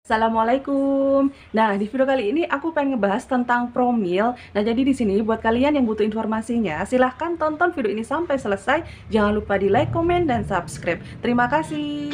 Assalamualaikum. Nah, di video kali ini aku pengen ngebahas tentang promil. Nah, jadi di sini buat kalian yang butuh informasinya, silahkan tonton video ini sampai selesai. Jangan lupa di like, komen, dan subscribe. Terima kasih.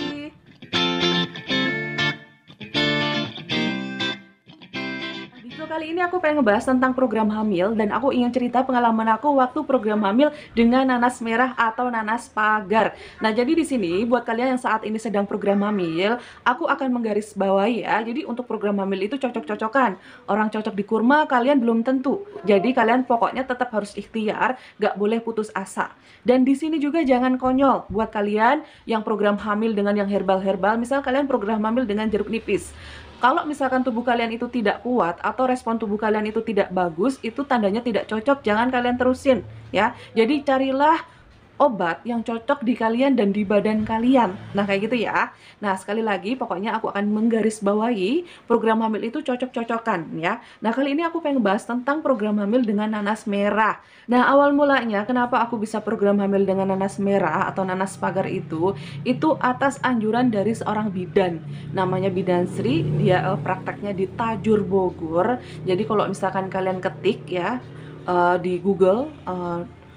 Di video kali ini aku pengen ngebahas tentang program hamil dan aku ingin cerita pengalaman aku waktu program hamil dengan nanas merah atau nanas pagar. Nah, jadi di sini buat kalian yang saat ini sedang program hamil, aku akan menggarisbawahi ya. Jadi untuk program hamil itu cocok-cocokan. Orang cocok di kurma kalian belum tentu. Jadi kalian pokoknya tetap harus ikhtiar, gak boleh putus asa. Dan di sini juga jangan konyol buat kalian yang program hamil dengan yang herbal-herbal. Misal kalian program hamil dengan jeruk nipis. Kalau misalkan tubuh kalian itu tidak kuat atau respon tubuh kalian itu tidak bagus, itu tandanya tidak cocok, jangan kalian terusin ya. Jadi carilah obat yang cocok di kalian dan di badan kalian. Nah, kayak gitu ya. Nah, sekali lagi pokoknya aku akan menggarisbawahi program hamil itu cocok-cocokan ya. Nah, kali ini aku pengen bahas tentang program hamil dengan nanas merah. Nah, awal mulanya kenapa aku bisa program hamil dengan nanas merah atau nanas pagar itu atas anjuran dari seorang bidan. Namanya Bidan Sri, dia prakteknya di Tajur Bogor. Jadi kalau misalkan kalian ketik ya di Google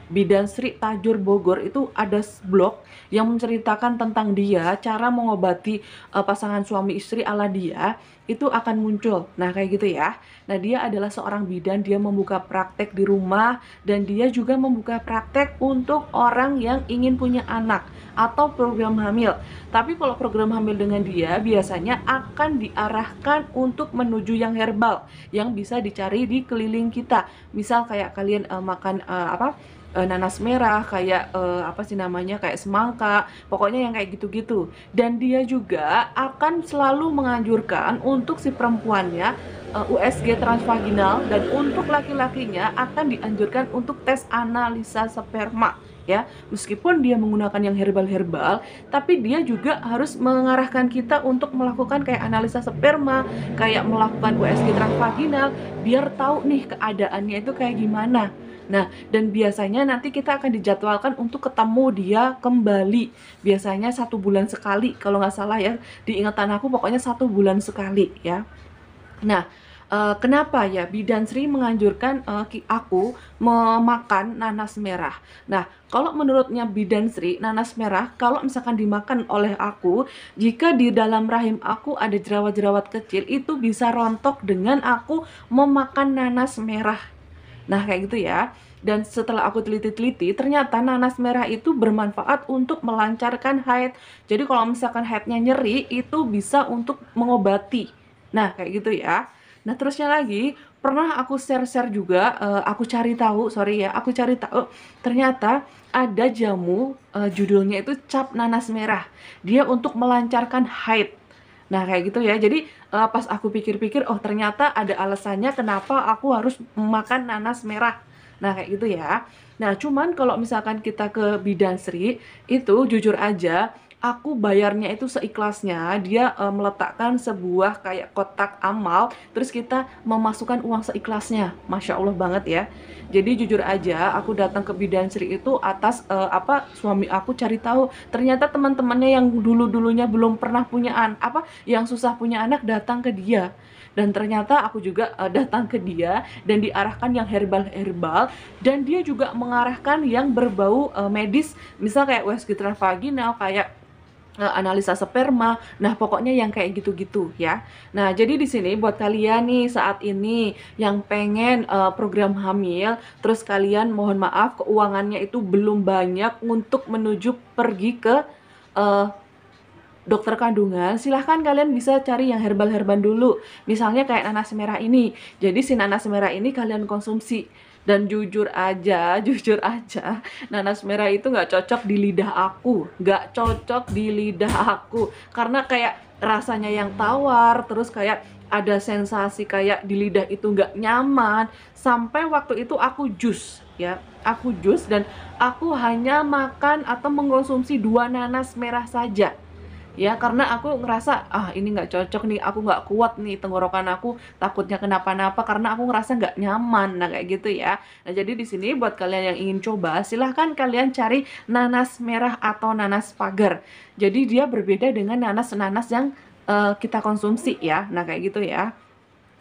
Bidan Sri Tajur Bogor, itu ada blog yang menceritakan tentang dia, cara mengobati pasangan suami istri ala dia, itu akan muncul. Nah, kayak gitu ya. Nah, dia adalah seorang bidan, dia membuka praktek di rumah, dan dia juga membuka praktek untuk orang yang ingin punya anak atau program hamil. Tapi kalau program hamil dengan dia, biasanya akan diarahkan untuk menuju yang herbal, yang bisa dicari di keliling kita. Misal kayak kalian makan nanas merah, kayak apa sih namanya, kayak semangka, pokoknya yang kayak gitu-gitu. Dan dia juga akan selalu menganjurkan untuk si perempuannya USG transvaginal, dan untuk laki-lakinya akan dianjurkan untuk tes analisa sperma ya. Meskipun dia menggunakan yang herbal-herbal, tapi dia juga harus mengarahkan kita untuk melakukan kayak analisa sperma, kayak melakukan USG transvaginal, biar tahu nih keadaannya itu kayak gimana. Nah, dan biasanya nanti kita akan dijadwalkan untuk ketemu dia kembali. Biasanya 1 bulan sekali, kalau nggak salah ya. Di ingatan aku pokoknya 1 bulan sekali ya. Nah, kenapa ya Bidan Sri menganjurkan aku memakan nanas merah? Nah, kalau menurutnya Bidan Sri, nanas merah kalau misalkan dimakan oleh aku, jika di dalam rahim aku ada jerawat-jerawat kecil, itu bisa rontok dengan aku memakan nanas merah. Nah, kayak gitu ya. Dan setelah aku teliti-teliti, ternyata nanas merah itu bermanfaat untuk melancarkan haid. Jadi kalau misalkan haidnya nyeri, itu bisa untuk mengobati. Nah, kayak gitu ya. Nah, terusnya lagi, pernah aku share-share juga, aku cari tahu, sorry ya, aku cari tahu, ternyata ada jamu, judulnya itu cap nanas merah. Dia untuk melancarkan haid. Nah, kayak gitu ya. Jadi pas aku pikir-pikir, oh ternyata ada alasannya kenapa aku harus makan nanas merah. Nah, kayak gitu ya. Nah, cuman kalau misalkan kita ke Bidan Sri, itu jujur aja aku bayarnya itu seikhlasnya. Dia meletakkan sebuah kayak kotak amal, terus kita memasukkan uang seikhlasnya. Masya Allah banget ya. Jadi jujur aja aku datang ke Bidan Sri itu atas suami aku cari tahu. Ternyata teman-temannya yang dulu-dulunya belum pernah punya yang susah punya anak datang ke dia. Dan ternyata aku juga datang ke dia dan diarahkan yang herbal-herbal, dan dia juga mengarahkan yang berbau medis, misal kayak USG transvaginal, kayak analisa sperma. Nah, pokoknya yang kayak gitu-gitu ya. Nah, jadi di sini buat kalian nih saat ini yang pengen program hamil, terus kalian mohon maaf keuangannya itu belum banyak untuk menuju pergi ke uh, dokter kandungan, silahkan kalian bisa cari yang herbal-herbal dulu. Misalnya kayak nanas merah ini. Jadi si nanas merah ini kalian konsumsi. Dan jujur aja, jujur aja, nanas merah itu nggak cocok di lidah aku. Nggak cocok di lidah aku. Karena kayak rasanya yang tawar, terus kayak ada sensasi kayak di lidah itu nggak nyaman. Sampai waktu itu aku jus, ya. Aku jus dan aku hanya makan atau mengkonsumsi 2 nanas merah saja. Ya, karena aku ngerasa ini nggak cocok nih, aku nggak kuat nih, tenggorokan aku takutnya kenapa-napa karena aku ngerasa nggak nyaman. Nah, kayak gitu ya. Nah, jadi di sini buat kalian yang ingin coba, silahkan kalian cari nanas merah atau nanas pagar. Jadi dia berbeda dengan nanas-nanas yang kita konsumsi ya. Nah, kayak gitu ya.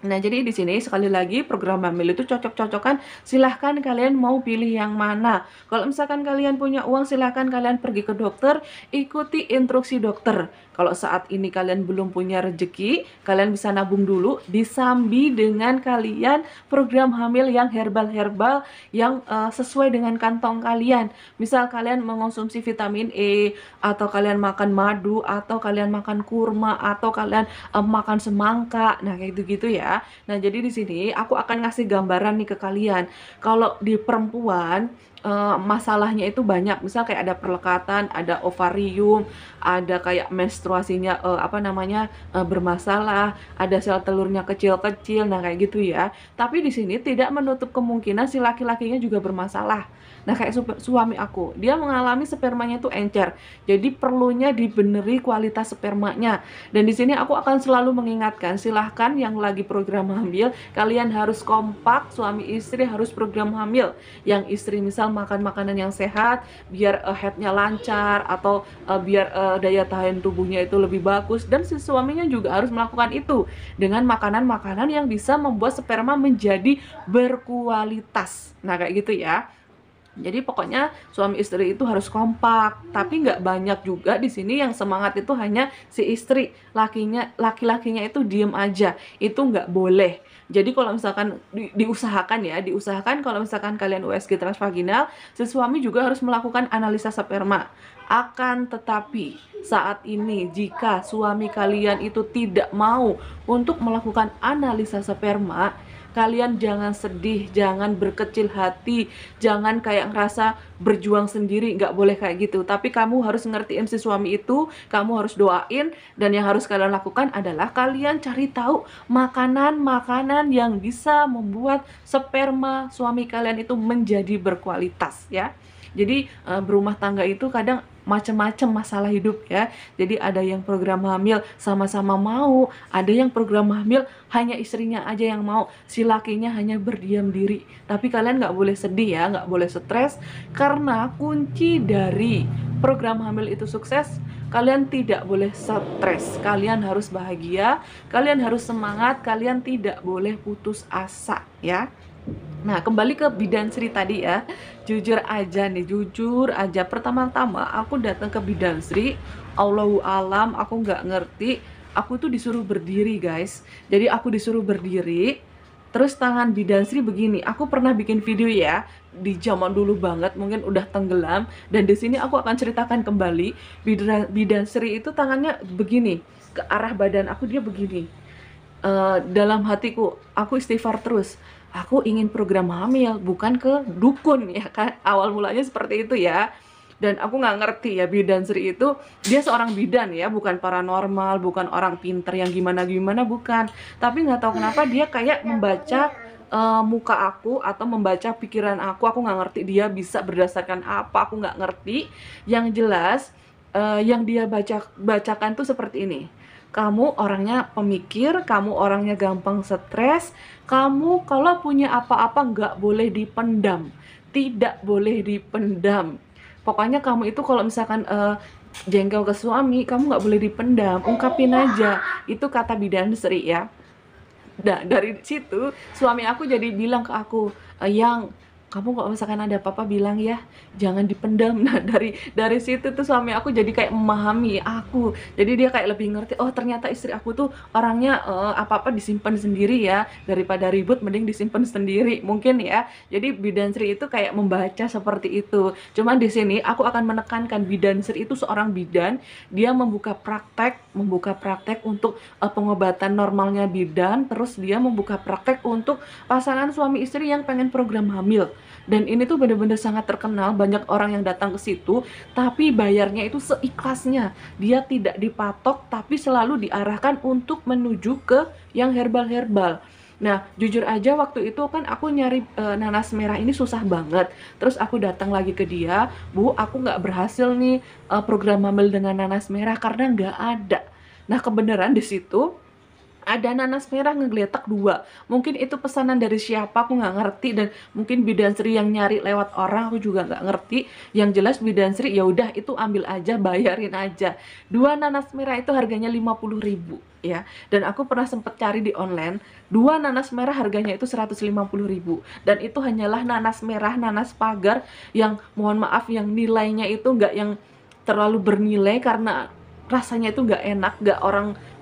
Nah, jadi di sini sekali lagi program hamil itu cocok-cocokan, silahkan kalian mau pilih yang mana. Kalau misalkan kalian punya uang, silahkan kalian pergi ke dokter, ikuti instruksi dokter. Kalau saat ini kalian belum punya rezeki, kalian bisa nabung dulu, disambi dengan kalian program hamil yang herbal-herbal yang sesuai dengan kantong kalian. Misal kalian mengonsumsi vitamin E, atau kalian makan madu, atau kalian makan kurma, atau kalian makan semangka. Nah, kayak gitu-gitu ya. Nah, jadi di sini aku akan ngasih gambaran nih ke kalian. Kalau di perempuan masalahnya itu banyak. Misal kayak ada perlekatan, ada ovarium, ada kayak menstruasinya bermasalah, ada sel telurnya kecil-kecil. Nah, kayak gitu ya. Tapi di sini tidak menutup kemungkinan si laki-lakinya juga bermasalah. Nah, kayak suami aku, dia mengalami spermanya itu encer. Jadi perlunya dibeneri kualitas spermanya. Dan di sini aku akan selalu mengingatkan, silahkan yang lagi program hamil, kalian harus kompak, suami istri harus program hamil. Yang istri misal makan makanan yang sehat, biar headnya lancar, atau biar daya tahan tubuhnya itu lebih bagus. Dan si suaminya juga harus melakukan itu dengan makanan-makanan yang bisa membuat sperma menjadi berkualitas. Nah, kayak gitu ya. Jadi pokoknya suami istri itu harus kompak, tapi nggak banyak juga di sini yang semangat itu hanya si istri, laki-lakinya itu diem aja, itu nggak boleh. Jadi kalau misalkan diusahakan kalau misalkan kalian USG transvaginal, si suami juga harus melakukan analisa sperma. Akan tetapi saat ini jika suami kalian itu tidak mau untuk melakukan analisa sperma, kalian jangan sedih, jangan berkecil hati, jangan kayak ngerasa berjuang sendiri, nggak boleh kayak gitu. Tapi kamu harus ngertiin si suami itu, kamu harus doain, dan yang harus kalian lakukan adalah kalian cari tahu makanan-makanan yang bisa membuat sperma suami kalian itu menjadi berkualitas ya. Jadi berumah tangga itu kadang macam-macam masalah hidup ya. Jadi ada yang program hamil sama-sama mau, ada yang program hamil hanya istrinya aja yang mau, si lakinya hanya berdiam diri. Tapi kalian nggak boleh sedih ya, nggak boleh stres, karena kunci dari program hamil itu sukses, kalian tidak boleh stres, kalian harus bahagia, kalian harus semangat, kalian tidak boleh putus asa ya. Nah, kembali ke Bidan Sri tadi ya. Jujur aja, pertama-tama aku datang ke Bidan Sri, Allahu alam, aku nggak ngerti. Aku tuh disuruh berdiri guys. Jadi aku disuruh berdiri, terus tangan Bidan Sri begini. Aku pernah bikin video ya, di zaman dulu banget, mungkin udah tenggelam. Dan di sini aku akan ceritakan kembali, Bidan Sri itu tangannya begini, ke arah badan aku dia begini. Dalam hatiku, aku istighfar terus. Aku ingin program hamil, bukan ke dukun ya kan. Awal mulanya seperti itu ya. Dan aku nggak ngerti ya, Bidan Sri itu dia seorang bidan ya, bukan paranormal, bukan orang pinter yang gimana-gimana, bukan. Tapi nggak tahu kenapa dia kayak membaca muka aku atau membaca pikiran aku nggak ngerti dia bisa berdasarkan apa, aku nggak ngerti. Yang jelas yang dia bacakan tuh seperti ini. Kamu orangnya pemikir, kamu orangnya gampang stres, kamu kalau punya apa-apa nggak boleh dipendam, tidak boleh dipendam. Pokoknya kamu itu kalau misalkan jengkel ke suami, kamu nggak boleh dipendam, ungkapin aja. Itu kata Bidan Sri ya. Nah, dari situ suami aku jadi bilang ke aku, yang kamu kalau misalkan ada apa-apa bilang ya, jangan dipendam. Nah, dari situ tuh suami aku jadi kayak memahami aku. Jadi dia kayak lebih ngerti, oh ternyata istri aku tuh orangnya apa-apa disimpan sendiri ya, daripada ribut mending disimpan sendiri mungkin ya. Jadi Bidan Sri itu kayak membaca seperti itu. Cuman di sini aku akan menekankan Bidan Sri itu seorang bidan, dia membuka praktek untuk pengobatan normalnya bidan, terus dia membuka praktek untuk pasangan suami istri yang pengen program hamil. Dan ini tuh bener-bener sangat terkenal, banyak orang yang datang ke situ, tapi bayarnya itu seikhlasnya. Dia tidak dipatok, tapi selalu diarahkan untuk menuju ke yang herbal-herbal. Nah, jujur aja waktu itu kan aku nyari nanas merah ini susah banget. Terus aku datang lagi ke dia, Bu, aku nggak berhasil nih program hamil dengan nanas merah karena nggak ada. Nah, kebenaran di situ ada nanas merah ngegeletak 2. Mungkin itu pesanan dari siapa, aku nggak ngerti, dan mungkin Bidan Sri yang nyari lewat orang, aku juga nggak ngerti. Yang jelas Bidan Sri ya udah itu ambil aja, bayarin aja. 2 nanas merah itu harganya 50.000 ya. Dan aku pernah sempet cari di online, 2 nanas merah harganya itu 150.000. Dan itu hanyalah nanas merah, nanas pagar yang mohon maaf yang nilainya itu nggak yang terlalu bernilai, karena rasanya itu nggak enak,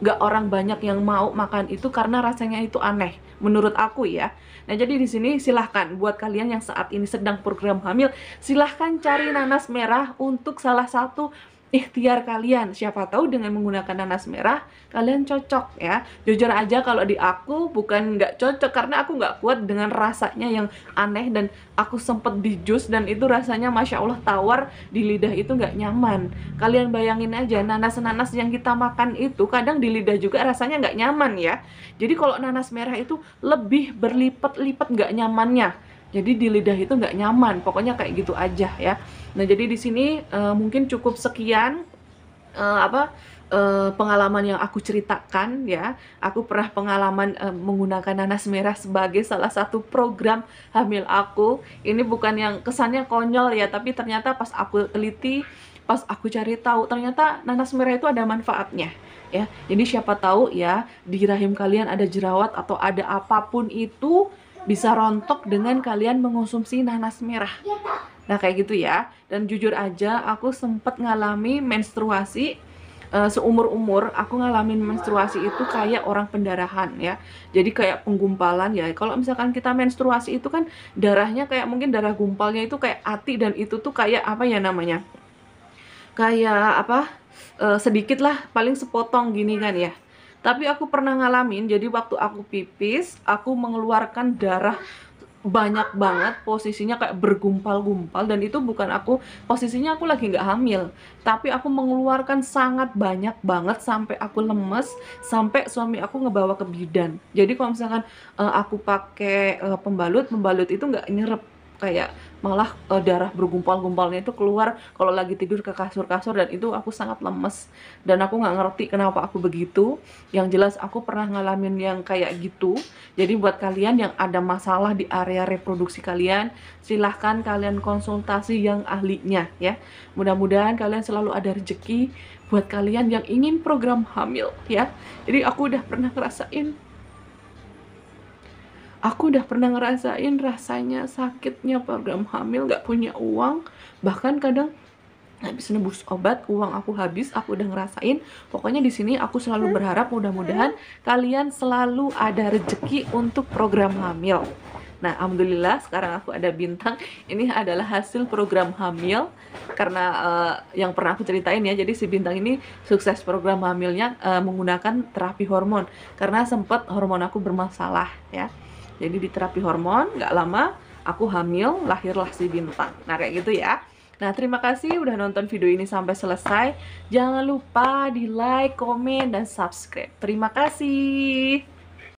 nggak orang banyak yang mau makan itu karena rasanya itu aneh menurut aku ya. Nah, jadi di sini silahkan buat kalian yang saat ini sedang program hamil, silahkan cari nanas merah untuk salah satu ikhtiar kalian. Siapa tahu dengan menggunakan nanas merah kalian cocok ya. Jujur aja kalau di aku bukan nggak cocok, karena aku nggak kuat dengan rasanya yang aneh, dan aku sempet di jus dan itu rasanya Masya Allah tawar di lidah, itu nggak nyaman. Kalian bayangin aja, nanas-nanas yang kita makan itu kadang di lidah juga rasanya nggak nyaman ya. Jadi kalau nanas merah itu lebih berlipat-lipat nggak nyamannya. Jadi di lidah itu nggak nyaman, pokoknya kayak gitu aja ya. Nah, jadi di sini mungkin cukup sekian pengalaman yang aku ceritakan ya. Aku pernah pengalaman menggunakan nanas merah sebagai salah satu program hamil aku. Ini bukan yang kesannya konyol ya, tapi ternyata pas aku teliti, pas aku cari tahu, ternyata nanas merah itu ada manfaatnya ya. Jadi siapa tahu ya di rahim kalian ada jerawat atau ada apapun itu bisa rontok dengan kalian mengonsumsi nanas merah. Nah, kayak gitu ya. Dan jujur aja aku sempat ngalami menstruasi seumur-umur. Aku ngalamin menstruasi itu kayak orang pendarahan ya. Jadi kayak penggumpalan ya. Kalau misalkan kita menstruasi itu kan darahnya kayak mungkin darah gumpalnya itu kayak ati, dan itu tuh kayak apa ya namanya? Kayak apa? Sedikit lah, paling sepotong gini kan ya. Tapi aku pernah ngalamin, jadi waktu aku pipis, aku mengeluarkan darah banyak banget, posisinya kayak bergumpal-gumpal, dan itu bukan aku, posisinya aku lagi nggak hamil, tapi aku mengeluarkan sangat banyak banget sampai aku lemes, sampai suami aku ngebawa ke bidan. Jadi kalau misalkan aku pakai pembalut itu nggak nyerep, kayak malah darah bergumpal-gumpalnya itu keluar kalau lagi tidur ke kasur-kasur, dan itu aku sangat lemes, dan aku nggak ngerti kenapa aku begitu. Yang jelas aku pernah ngalamin yang kayak gitu. Jadi buat kalian yang ada masalah di area reproduksi kalian, silahkan kalian konsultasi yang ahlinya ya. Mudah-mudahan kalian selalu ada rezeki buat kalian yang ingin program hamil ya. Jadi aku udah pernah ngerasain rasanya sakitnya program hamil, gak punya uang, bahkan kadang habis nebus obat, uang aku habis, aku udah ngerasain. Pokoknya di sini aku selalu berharap mudah-mudahan kalian selalu ada rezeki untuk program hamil. Nah, alhamdulillah sekarang aku ada bintang. Ini adalah hasil program hamil, karena yang pernah aku ceritain ya. Jadi si bintang ini sukses program hamilnya menggunakan terapi hormon, karena sempat hormon aku bermasalah ya. Jadi di terapi hormon, nggak lama aku hamil, lahirlah si bintang. Nah, kayak gitu ya. Nah, terima kasih udah nonton video ini sampai selesai. Jangan lupa di like, komen, dan subscribe. Terima kasih.